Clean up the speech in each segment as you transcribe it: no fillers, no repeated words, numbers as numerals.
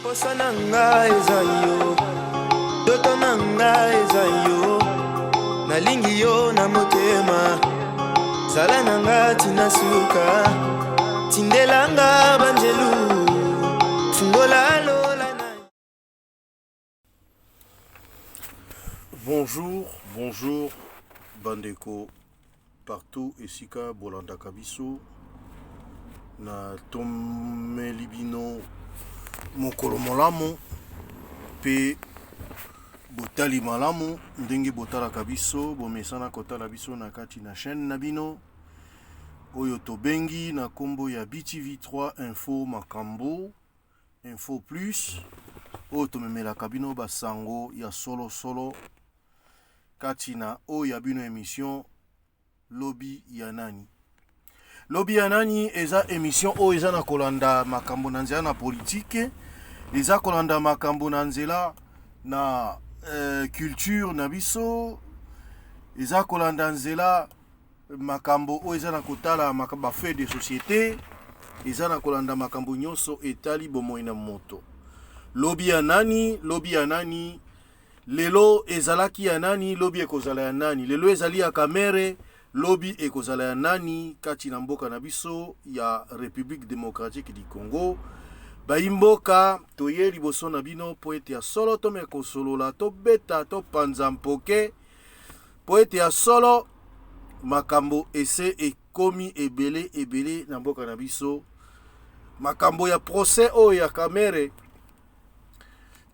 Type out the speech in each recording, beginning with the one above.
Kosananga ezayo, dotonanga ezayo, nalingi yo na motema, zalananga tinasuka, tindelanga banjelu, fungola lola na. Bonjour, bandeko, partout esika bolanda kabiso, na tome libino, mokolo malamu pe botali malamu ndenge botala kabiso bomesana kotala biso na kati na chaîne na bino oyo tobengi na kombo ya BTV3 Info Makambo Info Plus oyo tomemela kabino basango ya solo kati na oyo ya bino émission Lobby ya nani. Lobby ya nani eza émission oyo eza na kolanda makambo na nzela na politique, eza kolanda makambo na nzela na culture na biso, eza kolanda nzela makambo oyo eza na kotala makambo fait de société, eza na kolanda makambo nyonso etali bomoi na moto. Lobby ya nani lelo ezalaki ya nani, lobby ekozala ya nani, lelo ezali ya Kamere, lobby ekozala ya nani kati na mboka na biso ya République démocratique du Congo. Baimboka toye liboso na bino po ete ya solo tome kosolola to beta to panza mpoke po ete ya solo makambo ese ekomi ebele na mboka na biso. Makambo ya procès oyo ya Kamere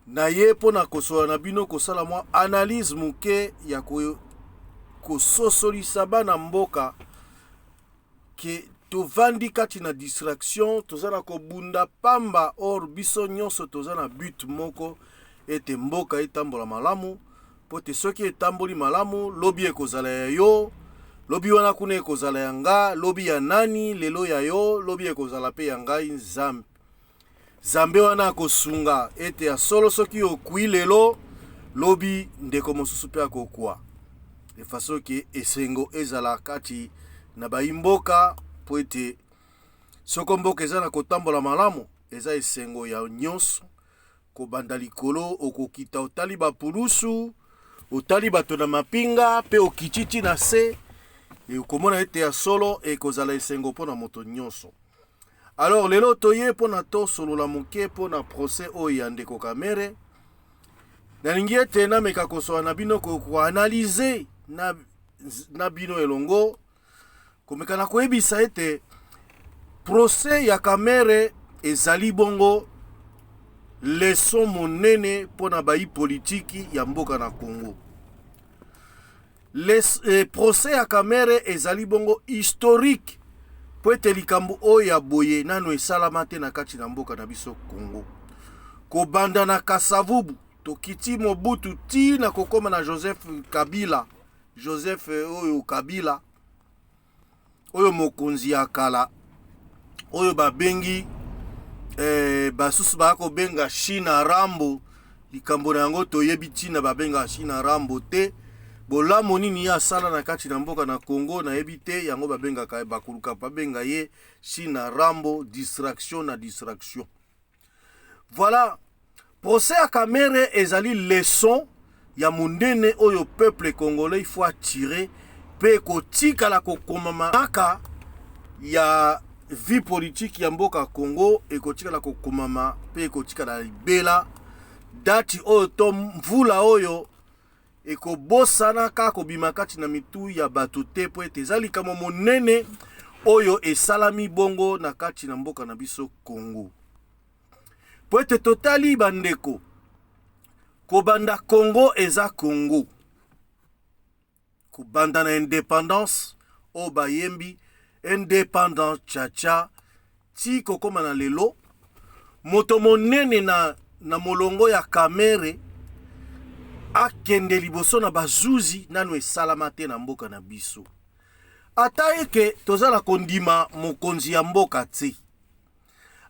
na ye po na kosolola na bino kosala mwa analyse muke ya kososolisa bana mboka ke tovandi kati na distraction, toza na kobunda pamba or biso nyonso toza na but moko ete mboka etambola malamu po te soki etamboli malamu lobby ekozala ya yo, lobby wana kuna ekozala ya nga, lobby ya nani lelo ya yo, lobby ekozala pe ya ngai Zambe wana akosunga ete ya solo soki okui lelo lobby ndeko mosusu pe akokwa de façon ke esengo ezala kati na baimboka po ete soko mboka eza na kotambola malamu eza esengo ya nyonso kobanda likolo okokita otali bapulusu otali bato na mapinga pe okititi na se okomona ete ya solo ekozala esengo mpona moto nyonso. Alors lelo toye mpona tosolola moke mpona procès oyo ya ndeko Kamere, nalingi ete nameka kosola na bino koanalyse na bino elongo komeka na koyebisa ete procès ya Kamere ezali bongo leson monene mpona bayi politiki ya mboka na Congo. Procès ya Kamere ezali bongo historique po ete likambo oyo ya boye nano esalama te na kati na mboka na biso Congo. Kobanda na Kasavubu tokiti Mobutu ti na kokoma na Joseph Kabila oyo mokonzi ya kala oyo babengi basusu bako benga Shina Rambo, likambo na yango toyebi tina babenga Shina Rambo te, bolamu nini ya sala na kati na mboka na Congo na yebi te, yango babenga ka bakuluka babenga ye Shina Rambo, distraction. Voilà, procès ya Kamere ezali leçon ya mundene oyo peuple congolais il faut attirer pe kotika la kokomama aka ya vie politique ya mboka Congo ekotika la kokomama pe ekotika la libela dati oyo to mvula oyo ekobosana ka kobima kati na mitu ya bato te po ete ezali kama monene oyo esalami bongo na kati na mboka na biso Congo. Po ete totali bandeko kobanda Congo eza Congo, kobanda na indépendance o bayembi indépendant chacha ti kokoma na lelo moto monene na molongo ya Kamere akende liboso na bazuzi nano esalama te na mboka na biso. Ata eke tozala kondima mokonzi ya mboka te,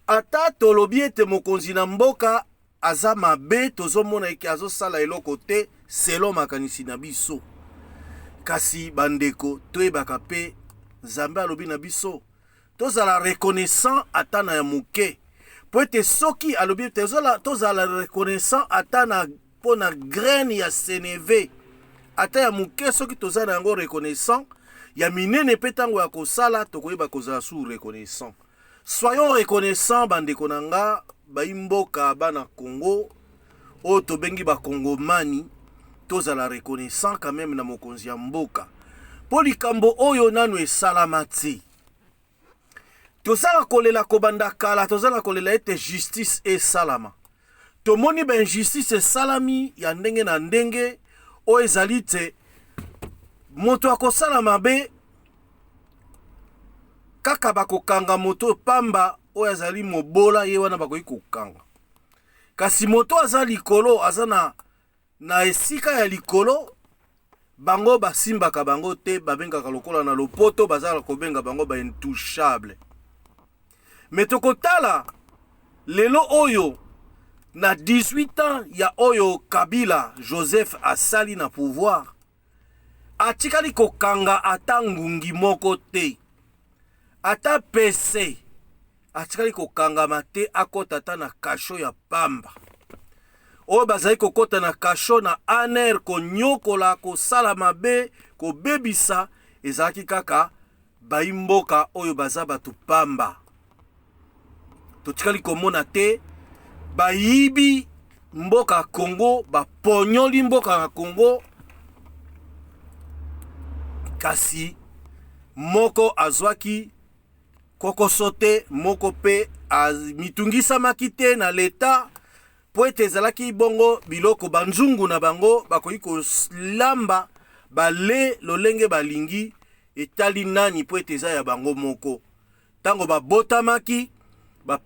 ata tolobi ete mokonzi na mboka aza mabe tozomona eke azosala eloko te selon makanisi na biso. Kasi bandeko toyebaka pe Nzambe alobi na biso tozala reconnaissant ata na ya muke po ete soki alobi tozala reconnaissant ata na mpo na graine ya seneve ata ya moke soki toza na yango reconnaissant ya minene mpe ntango ya kosala tokoyeba kozala su reconnaissant. Soyons reconnaissants bandeko na nga baimboka bana Congo oyo tobengi bakongomani, tozala reconnaissant quand même na mokonzi ya mboka po likambo oyo nanu esalama te. Tozala kolela kobanda kala, tozala kolela ete justice esalama. Tomoni ba injustice esalami ya ndenge na ndenge oyo ezali te moto akosala mabe kaka bakokanga moto pamba oyo azali mobola ye wana bakoki kokanga. Kasi moto aza likolo aza na esika ya likolo bango basimbaka bango te, babengaka lokola na lopoto bazala kobenga bango ba intouchable. Metokotala lelo oyo na 18 ans ya oyo Kabila Joseph asali na pouvoir atikali kokanga ata ngungi moko te, ata PC atikali kokangama te, akota ata na kasho ya pamba oyo bazali kokota na kasho na aner konyokola kosala mabe kobebisa ezalaki kaka baimboka oyo baza batu pamba. Totikali komona te bayibi mboka Congo, baponyoli mboka na Congo, kasi moko azwaki kokosote, moko pe mitungisamaki te na leta po ete ezalaki bongo biloko banzungu na bango bakoki kolamba bale lolenge balingi etali nani po ete eza ya bango moko. Tango babotamaki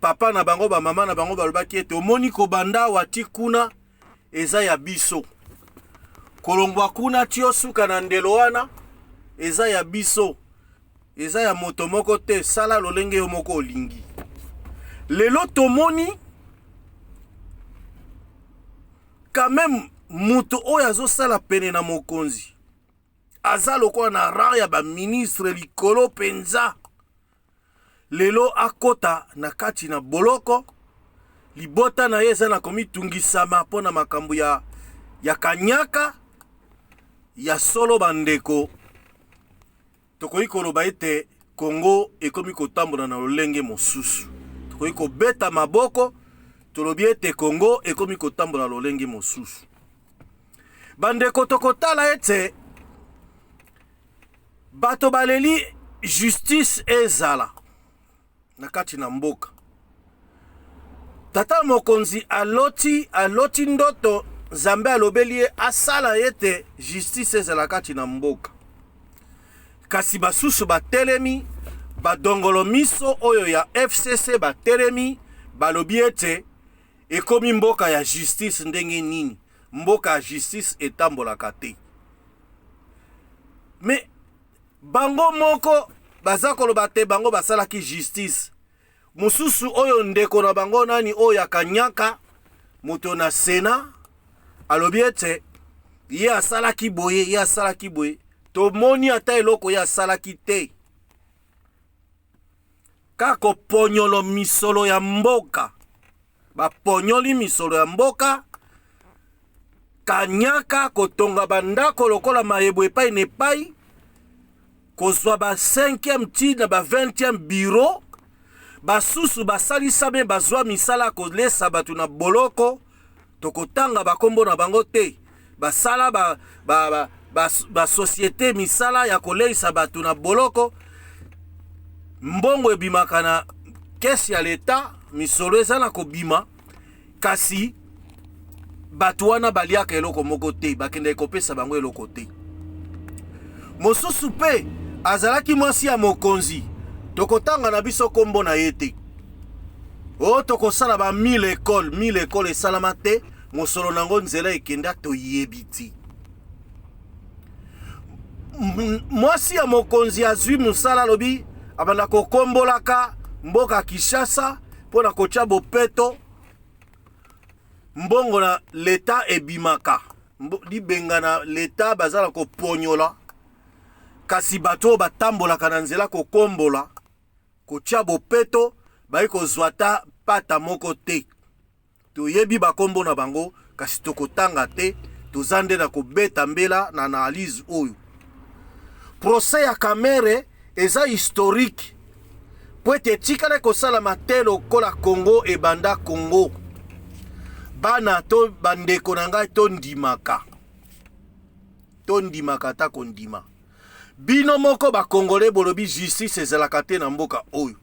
papa na bango mama na bango balobaki ete omoni kobanda wati kuna eza ya biso, kolongwa kuna tio suka na ndelo wana eza ya biso, eza ya moto moko te, sala lolenge yo moko olingi. Lelo tomoni quand même moto oyo azosala pene na mokonzi aza lokola na rang ya baministre likolo penza. Lelo akota na kati na boloko, libota na ye eza na komitungisama mpo na makambo ya kanyaka ya solo bandeko. Tokoki koloba ete Congo ekomi kotambola na lolenge mosusu. Tokoki kobeta maboko tolobi ete Congo ekomi kotambola na lolenge mosusu. Bandeko tokotala ete bato baleli justice ezala na kati na mboka. Tata mokonzi aloti ndoto Nzambe alobeli asala ete justice ezala kati na mboka. Kasi basusu batelemi badongolo miso oyo ya FCC batelemi balobi ete ekomi mboka ya justice ndenge nini, mboka ya justice etambolaka te. Me bango moko baza koloba te bango basalaki justice. Mususu oyo ndeko na bango nani oyo akanyaka moto na Sena alobi ete ye asalaki boye, tomoni ata eloko ye asalaki te. Kako ponyolo misolo ya mboka, baponyoli misolo ya mboka, kanyaka kotonga bandako lokola mayebo epai nepai, kozwa ba 5e ti na ba 20e bureau, basusu basalisa me bazwa misala kolesa batu na boloko, tokotanga bakombo na bango te, basala ba société misala ya koleisa batu na boloko, mbongo ebimaka na kesi ya leta, misolo eza na kobima, kasi batu wana baliaka eloko moko te, bakende kopesa bango eloko te. Mosusu pe azalaki mwasi ya mokonzi, tokotanga na biso kombo na yete. O tokosala ba 1000 écoles esalama te, mosolo nango nzela ekenda toyebiti. Mwasi ya mokonzi azwi musala lobi abanda kokombolaka mboka Kinshasa pona kotia bopeto, mbongo na leta ebimaka, libenga na leta bazala koponyola, kasi bato batambolaka na nzela kokombola kotia bopeto bayi kozwata pata moko te. Toyebi bakombo na bango kasi tokotanga te. Tozande na kobeta mbela na analyse oyo. Procès ya Kamere eza historique. Po ete tikala kosala matelo kola Congo e banda Congo. Bana to bandeko na ngai to ndimaka. To ndimaka ta kondima. Bino moko ba Congolais bolobi justice ezalaka te na mboka oyo.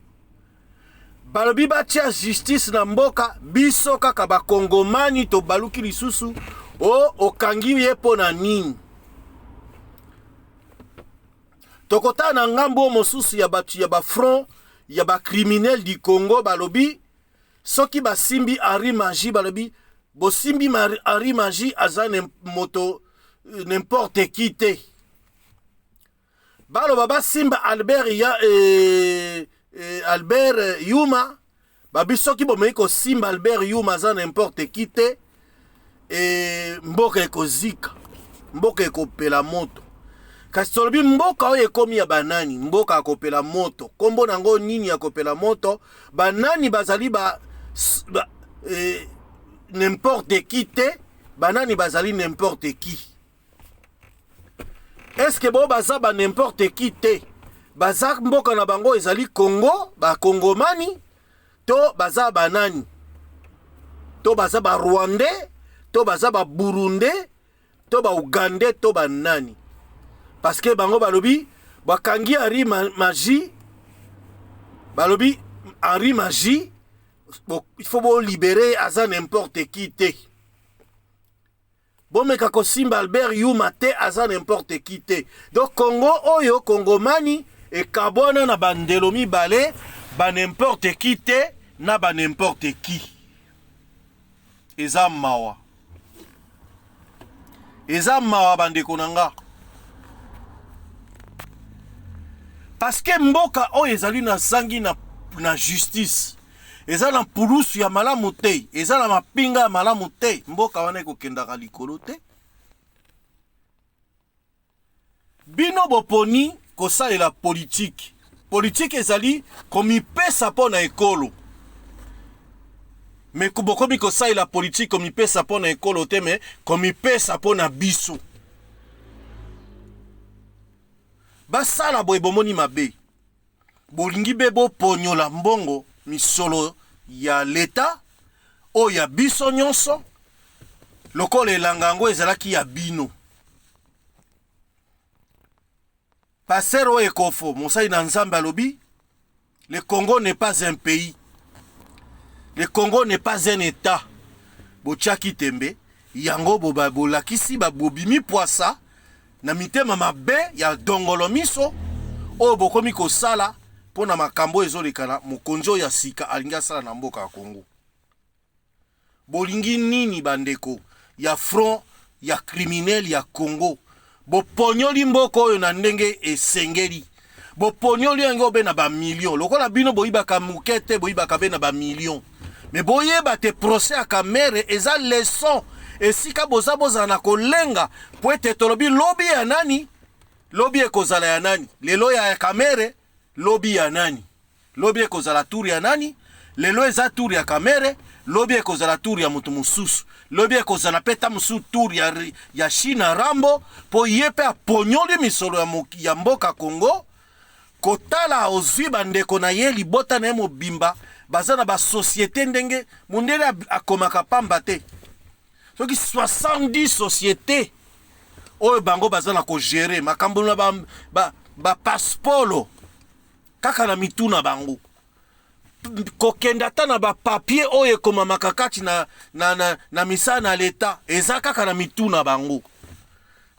Balobi batia justice na mboka biso kaka ba Kongomani to baluki lisusu o okangi ye po na nini. Tokota na ngambo mosusu ya batu ya ba front ya ba criminel du Congo balobi soki basimbi Henri Magie balobi bosimbi Henri Magie aza moto n'importe qui te. Baloba basimba Albert Yuma babi soki bomei ko simba Albert Yuma aza n'importe qui te mboka ekozika mboka ekopela moto. Kasi tolobi mboka oyo ekomi ya banani mboka akopela moto kombo nango nini akopela moto banani bazali n'importe qui te banani bazali n'importe qui. Est-ce que bo baza ba n'importe qui te baza mboka na bango ezali Congo ba Kongomani to baza banani to baza ba Rwandais to baza ba Burundais to ba Ugandais to ba nani. Parce que bango balobi bakangi Henri Magie balobi Henri Magie il faut bo libérer aza n'importe qui te. Bon meka ko simba Albert Yuma te aza n'importe qui te. Donc Congo oyo Kongomani e kabona na bandelo mibale ba n'importe qui te na ba n'importe qui. Eza mawa. Eza mawa bandeko nanga. Parce que mboka oyo ezali na zangi na justice. Eza na pulusu ya malamu te. Eza na mapinga ya malamu te. Mboka wana ekokendaka likolo te. Bino boponi kosalela politique. Politique ezali komipesa po na ekolo. Mais bokomi kosalela politique komipesa po na ekolo te mais komipesa po na biso. Basala boye bomoni mabe. Bolingi be bo ponyola mbongo misolo ya leta o ya biso nyonso lokola elangango ezalaki ya bino. Pasero ekofo mosai na nzambe alobi le Congo n'est pas un pays. Le Congo n'est pas un état. Bochaki tembe yango bolakisi babobimi poasa na mitema mabe ya dongolo miso o bokomi kosala pona makambo ezolekana mokonzo ya sika alinga sala na mboka ya Congo. Bolingi nini bandeko ya front ya criminel ya Congo. Boponyoli mboko oyo na ndenge esengeli. Boponyoli yango be na ba million. Lokola bino boyibaka mukete boyibaka be na ba million. Mais boyeba te procès à Kamere eza leçon esika boza na kolenga po ete tolobi lobby ya nani lobby ekozala ya nani lelo ya Kamere lobby ya nani lobby ekozala tour ya nani lelo eza tour ya Kamere lobby ekozala tour ya mutu mususu lobby ekozala peta musu tour ya China Rambo po yepe aponyoli misolo ya mboka Congo kotala ozwi bandeko na ye libota na ye mobimba baza na ba société ndenge mundele akomaka pamba te. Soki 70 sociétés oyo bango baza na ko gérer makambo na ba passeport kaka na mituna bango. Kokenda ta na ba papier oyo komamaka kati na misa na leta eza kaka na mituna bango.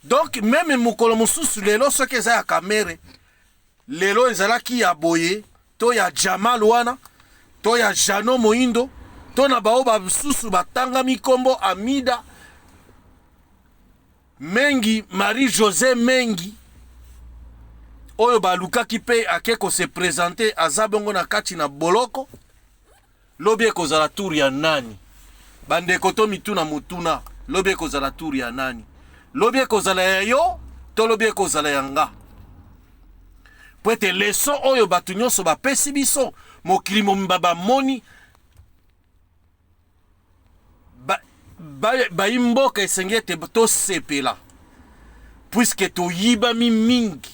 Donc même mukolo mususu lelo soki eza ya Kamere lelo ezalaki ya boye to ya Jamal wana to ya Jano Moindo to na bao basusu batanga mikombo Amida Mengi Marie-José Mengi oyo balukaki pe akeko se présenter azabongo na kati na boloko lobi ekozala tour ya nani bandeko to mituna mutuna lobi ekozala tour ya nani lobi ekozala ya yo to lobi ekozala ya nga po ete leso oyo batu nyonso bapesi biso mokili momimba bamoni baimboka esenge te tosepela puisque toyiba mingi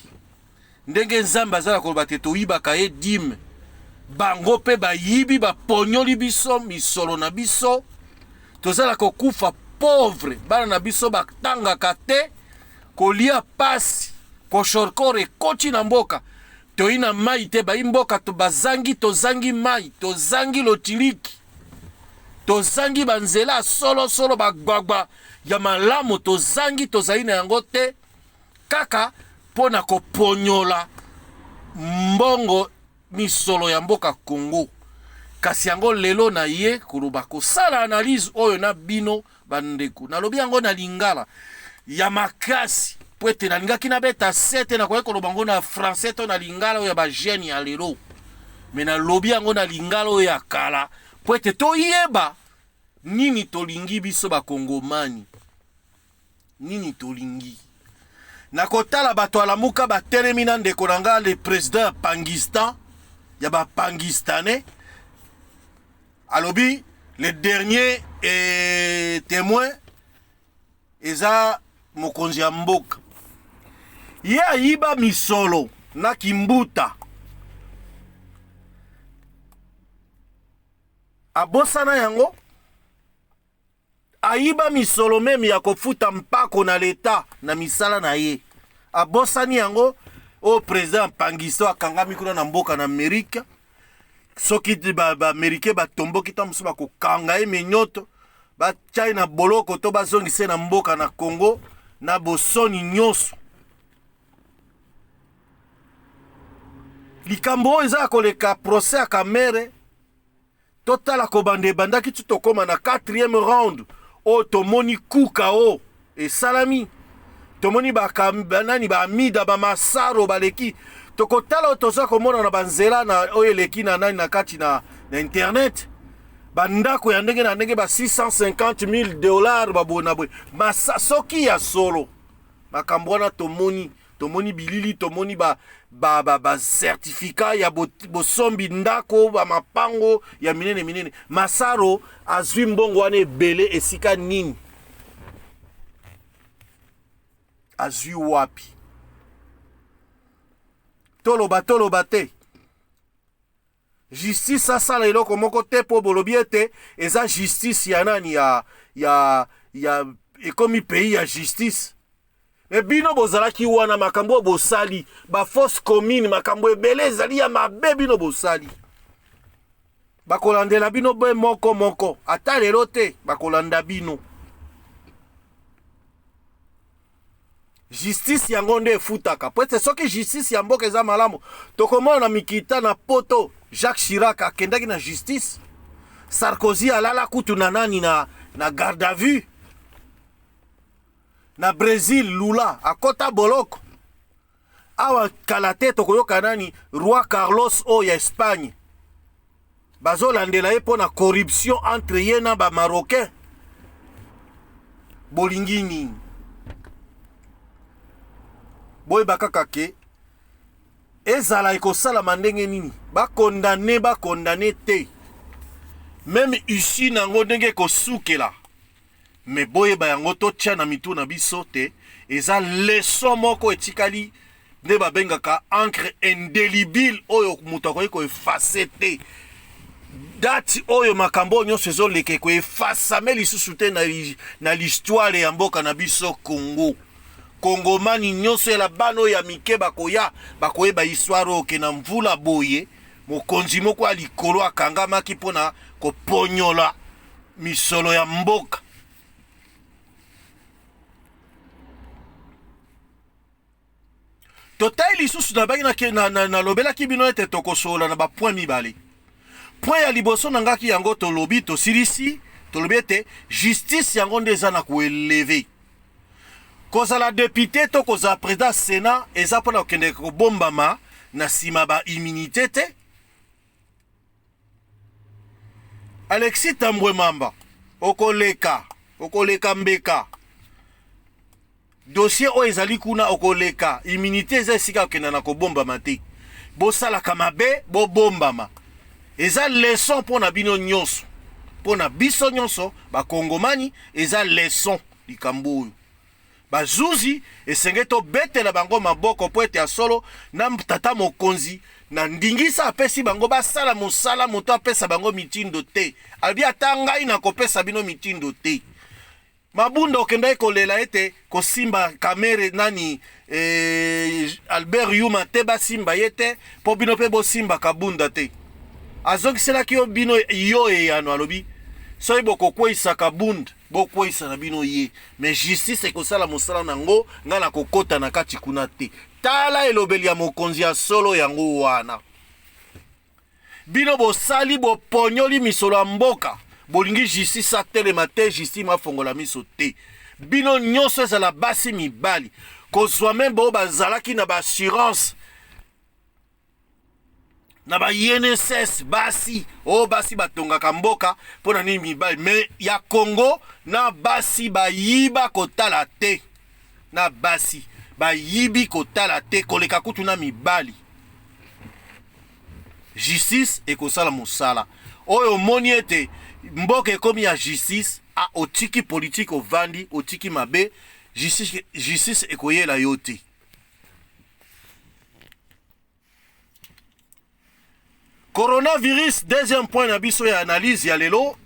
ndenge nzambe azala koloba te toyibaka ye dime bango mpe bayibi baponyoli biso misolo na biso tozala kokufa pauvre bana na biso batangaka te kolia pasi koshorkor ekoti na mboka toyi na mai te baimboka tozangi mai tozangi lotiliki tozangi banzela solo bagbagba ya malamu tozali na yango te kaka pona koponyola mbongo misolo ya mboka Congo. Kasi yango lelo na ye koloba kosala analyse oyo na bino bandeko nalobi yango na lingala ya makasi po ete nalingaki nabeta sete na koyeba koloba yango na français to na lingala oyo ya bagene ya lelo me nalobi yango na lingala oyo ya kala po ete toyeba nini tolingi biso bakongomani nini tolingi na kotala bato alamuka batelemi na ndeko na nga le président ya Pangistan ya bapangistanais alobi le dernier témoin eza mokonzi ya mboka ye ayiba misolo na kimbuta abosana yango ayiba misolo meme ya kofuta mpako na leta na misala na ye abosani yango o président Pangistan akangami kuna na mboka na Amerika soki ba-Amerike batomboki ta mosusu bakokanga ye minyoto batiai na boloko to bazongise na mboka na Congo na bosoni nyonso likambo oyo eza koleka procès ya Kamere totala kobanda ebandaki ti tokóma na 4e round oyo tomoni kuka o esalami tomoni banani baamida bamasaro baleki tokotala oyo toza komona na banzela na oyo eleki na nani na kati na internet bandako ya ndenge na ndenge ba $650,000 babona boye soki ya solo makambo wana tomoni bilili tomoni ba certificat ya bosombi ndako ba mapango ya minene masaro azwi mbongo wana ebele esika nini azwi wapi toloba te justice asala eloko moko te po bolobi ete eza justice ya nani ya ekomi pays ya justice me bino bozalaki wana makambo bosali ba fausse commune makambo ebele ezali ya mabe bino bosali bakolandela bino be moko ata lelo te bakolanda bino justice yango nde efutaka po ete soki justice ya mboka eza malamu tokomona na mikita na poto Jacques Chirac akendaki na justice Sarkozy alala kutu na nani na garde à vue na Brésil Lula akota boloko awa kala te tokoyoka nani roi Carlos o ya Espagne bazolandela ye mpo na corruption entre ye na bamarocain bolingi nini boyeba kaka ke ezala ekosalama ndenge nini bakondane te meme ici nango ndenge ekosukela me boyeba yango totya na mitu na biso te eza leson moko etikali nde babengaka encre indélébile oyo moto akoki koefase te dati oyo makambo nyonso ezoleka ekoefasame lisusu te na l'histoire ya mboka na biso Congo Kongomani nyonso ya bano ya mike bakoyeba histoire oke na mvula boye mokonzi moko ya likolo akangamaki mpona koponyola misolo ya mboka totai lisusu nalobelaki bino ete tokosola na bapoint mibale point ya liboso na ngaki yango tolobi tosilisi tolobi ete justice yango nde eza na koeleve kozala député to kozala président sénat eza mpona kokende kobombama na nsima baimmunité te Alexis Tambwe Mamba okoleka mbeka dossier oyo ezali kuna okoleka immunité eza esika kokenda na kobombama te bosalaka mabe bobombama eza leson mpona bino nyonso pona biso nyonso bakongomani eza leson likambo oyo bazuzi esenge tobetela bango maboko po ete ya solo na tata mokonzi na ndingisa apesi bango basala mosala moto apesa bango mitindo te albi ata ngai na kopesa bino mitindo te mabunda okendaki kolela ete kosimba kamere nani Albert Yuma te basimba ye te po bino mpe bosimba kabunda te azokiselaki yo bino yo eyano alobi soki bokokweyisa kabunda bokweyisa na bino ye mais justice ekosala mosala nango ngai na kokota na kati kuna te tala elobeli ya mokonzi ya solo yango wana bino bosali boponyoli misolo ya mboka bolingi justice atelema te justice mafongola miso te bino nyonso ezala basi mibali kozwa meme bao bazalaki na baassurance na ba INSS basi basi batongaka mboka mpona nini mibali me ya Congo na basi bayiba kotala te na basi bayibi kotala te koleka kutu na mibali justice ekosala mosala oyo omoni ete mboka ekomi ya justice otiki politique ovandi otiki mabe justice ekoyela yo te coronavirus deuxième point na biso ya analyse ya lelo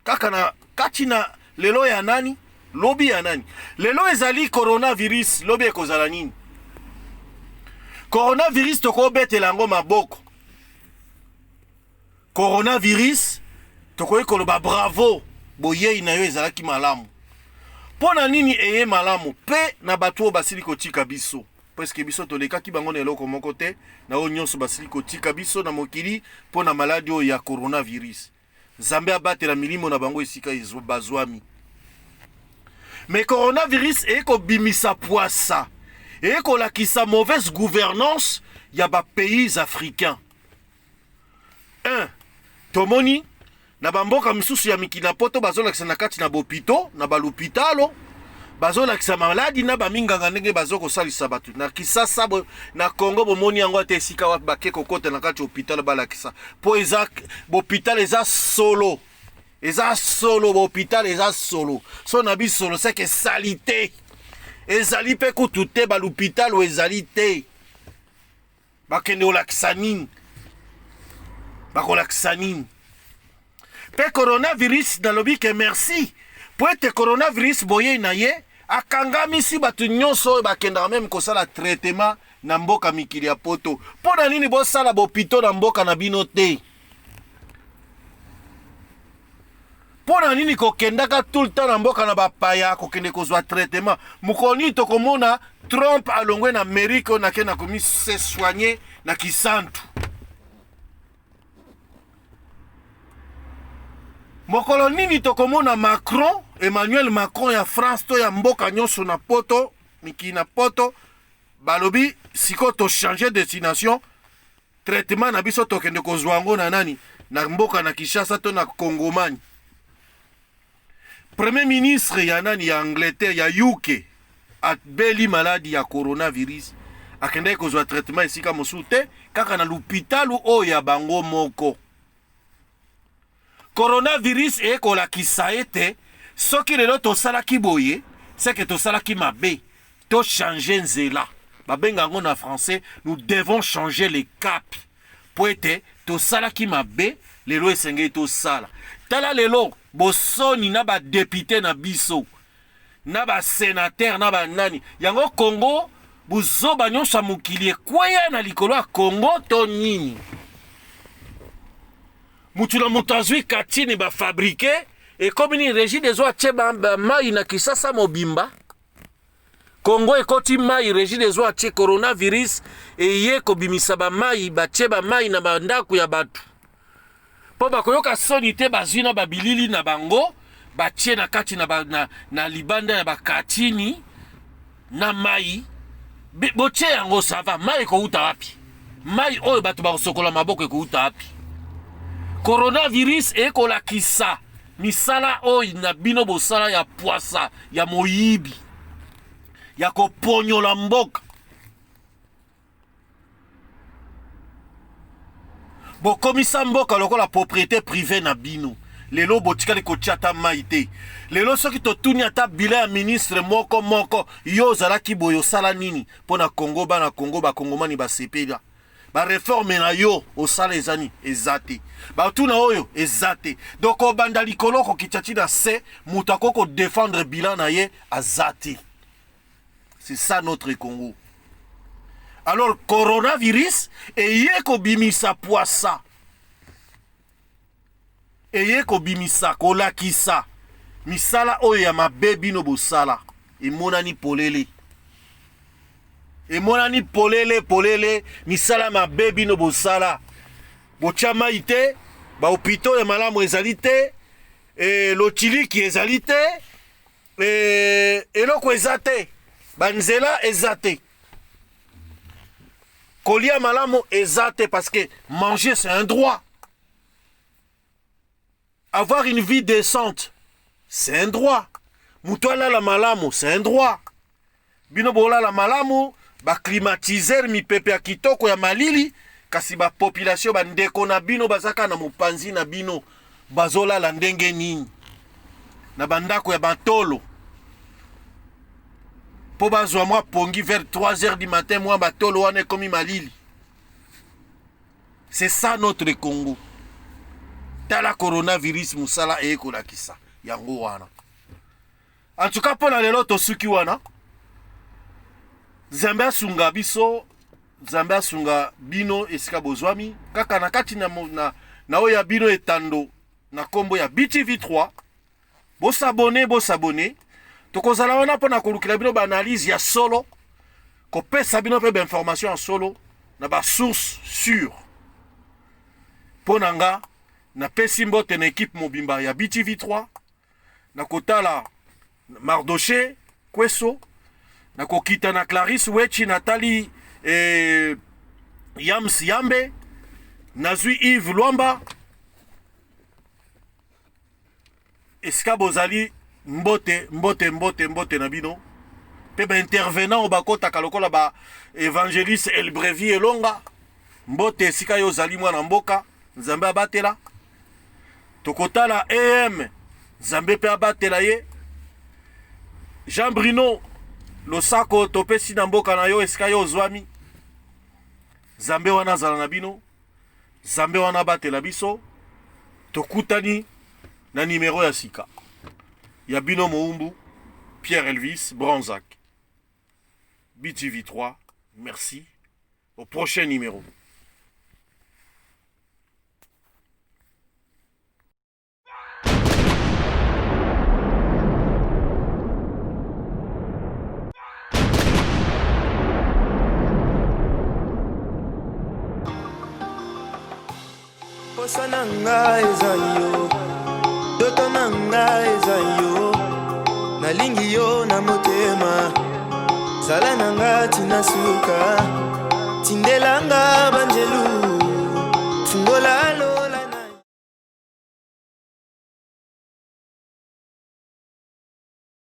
kaka na kati na lelo ya nani lobi ya nani lelo ezali coronavirus lobi ekozala nini coronavirus tokobetela yango maboko coronavirus tokoki koloba bravo boyei na yo ezalaki malamu mpona nini eye malamu pe na bato oyo basili kotika biso preske biso tolekaki bango na eloko moko te na oyo nyonso basili kotika biso na mokili mpona maladi oyo ya coronavirus nzambe abatela milimo na bango esika bazwami mais coronavirus ekobimisa poisa ekolakisa mauvaise gouvernance ya bapays africains 1 tomoni na bamboka misusu ya mikili na poto bazolakisa na kati na bopito na balopitalo bazolakisa maladi na baminganga ndenge bazokosalisa bato na Kisasa na Congo bomoni yango ate esika wapi bake kokota na kati hôpital balakisa po eza hôpital eza solo hôpital eza solo so na bisolo c'est que salité ezali pe kutu te balopitalo ezali te bakende olakisa nini bakolakisa nini pe coronavirus nalobi ke merci po ete coronavirus boye na ye akangamisi bato nyonso oyo bakendaka meme kosala traitement na mboka mikili ya poto mpo na nini bosala bopito na mboka na bino te mpo na nini kokendaka tout le temps na mboka na bapaya kokende kozwa traitement mokoni tokomona Trump alongwe na Amerika oyo nake nakomi se soigner na Kisantu mokolo nini tokomona Macron Emmanuel Macron ya France to ya mboka nyonso na poto mikili na poto balobi siko to changer destination traitement na biso tokende kozwa ngo na nani na mboka na Kinshasa to na Kongomani Premier ministre ya nani ya Angleterre ya UK abeli maladi ya coronavirus akende kozwa traitement esika mosusu te kaka na l'hôpital oyo ya bango moko coronavirus ekolakisa ete soki lelo tosalaki boye c'est que tosalaki mabe to changer nzela babenga ngo na français nous devons changer les caps po ete tosalaki mabe lelo esengeli tosala tala lelo bosoni na badepute na biso na basénateur na banani yango Congo buzoba nyonso ya mokili ekweya na likolo ya Congo to nini mutu na moto azwi katini bafabrike ekomi ni régie des eaux atie mai na Kisasa mobimba Congo ekoti mai régie des eaux atie coronavirus eye kobimisa bamai batie bamai na bandako ya bato po bakoyoka soni te bazwi na babilili na bango batie na kati na libanda ya bakatini na mai botie yango sava mai ekouta wapi mai oyo bato bakosokola maboko ekouta wapi coronavirus ekolakisa misala oyo na bino bosala ya poisa ya moyibi ya koponyola mboka bokomisa mboka lokola propriété privée na bino lelo botikali kotia ata mai te. Lelo soki totuni ata bila ya ministre moko yo ozalaki boye osala nini mpo na Congo, bana Congo bakongomani basepela. Bareforme na yo osala ezani eza te, batuna oyo eza te. Donc obanda likolo kokitya ti na se moto akoki kodefendre bilan na ye aza te. C'est ça notre Congo. Alors coronavirus eye kobimisa poisa, eye kobimisa kolakisa misala oyo ya mabe bino bosala emonani polele, emonani polele misala mabe bino bosala. Botya mai te, bahopito ya malamu ezali te, lotiliki ezali te, eloko eza te, banzela eza te, kolia malamu eza te, parce que manger c'est un droit. Avoir une vie décente, c'est un droit. Mutuala la malamu, c'est un droit. Bino bola la malamu, ba climatiser mi pepe ya kitoko ya malili, kasi ba population ba ndeko na bino bazaka na mupanzi na bino, bazola la ndenge nini. Na bandako ya bantolo. Po bazwa mwa pongi vers 3h du matin, mwa batolo wane komi malili. C'est ça notre Congo. Tala coronavirus musala ekolakisa yango wana. En tout cas, pour lelo tosuki wana, Nzambe asunga biso, Nzambe asunga bino esika bozwami, kaka na kati na oya bino etando na kombo ya BTV3. Bosabone. Tokozala wana pona kolukila bino ba analyse ya solo, kopesa bino pe ba information en solo na ba source sûre. Ponanga na pesi mbote na équipe mobimba ya BTV3, na kotala Mardoché Kweso, na kokita na Clarisse Wechi Nathalie Yams Yambe, nazwi Yves Luamba, esika bozali mbote na bino, pe ba intervenant bakota kalokola ba évangéliste El Brevi Elonga, mbote esika yo zali mwana mboka, Nzambe abatela. Tokotala AM, Nzambe pe abatela ye. Jean Bruno Losako topesi na mboka na yo esika yo ozwami, Nzambe wana zala na bino, Nzambe wana batela biso. Tokutani na numéro ya sika ya bino Moumbu Pierre Elvis Bronzac. BTV3, merci. Au prochain numéro. Posa nanga eza yo, doto nanga eza yo, nalingi yo na motema, zala nanga tina suka.